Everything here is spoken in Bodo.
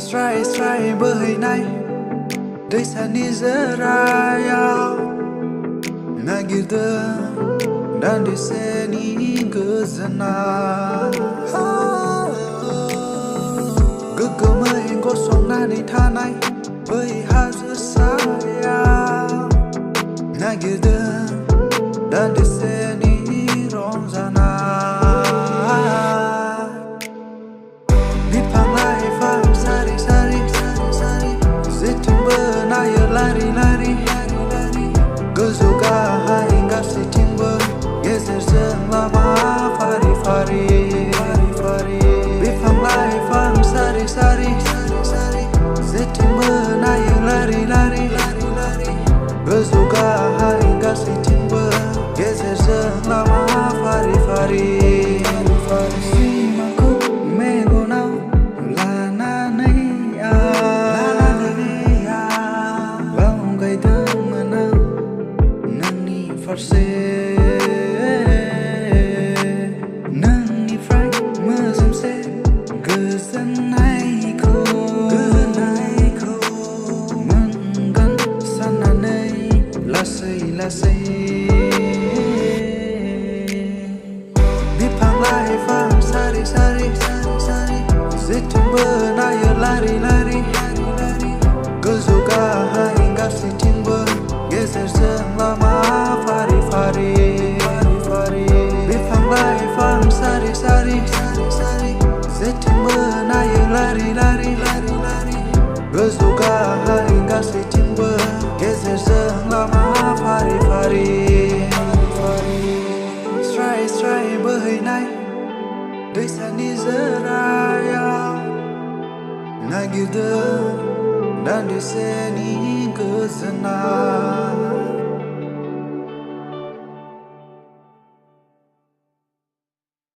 Sari Sari bohayनाय दैसानि जोरायाव नागिरदों दान्दिसेनि गोजोननाय गोग्गोमै गसंनानै थानाय बै हाजो सायाव नागिरदों दान्दिसेनि रंजानाय बिफां लाइफां सारि सारि जेथिंबो नायो लारि लारि गोजौ गाहाय गासैथिंबो गेजेरजों लामा फारि फारि बिफां लाइफां सारि सारि जेथिंबो नायो लारि लारि गोजौ गाहाय गासैथिंबो गेजेरजों लामा फारि फारि सिमाखौ मेगनाव लानानै बावगायदोंमोन आं नोंनि फारसे नोंनिफ्राय मोजोमसे गोजोननायखौ मोनगोन साननानै लासै लासै बिफां लाइफां सारि सारि जेथिंबो नायो लारि लारि गोजौ गाहाय गासैथिंबो गेजेरजों लामा फारि फारि बिफां लाइफां सारि सारि जेथिंबो नायो लारि लारि गोजौ गाहाय गासैथिंबो गेजेरजों लामा फारि फारि स्राय स्राय बोहैनाय दैसानि जोरायाव नागिरदों दान्दिसेनि गोजोननाय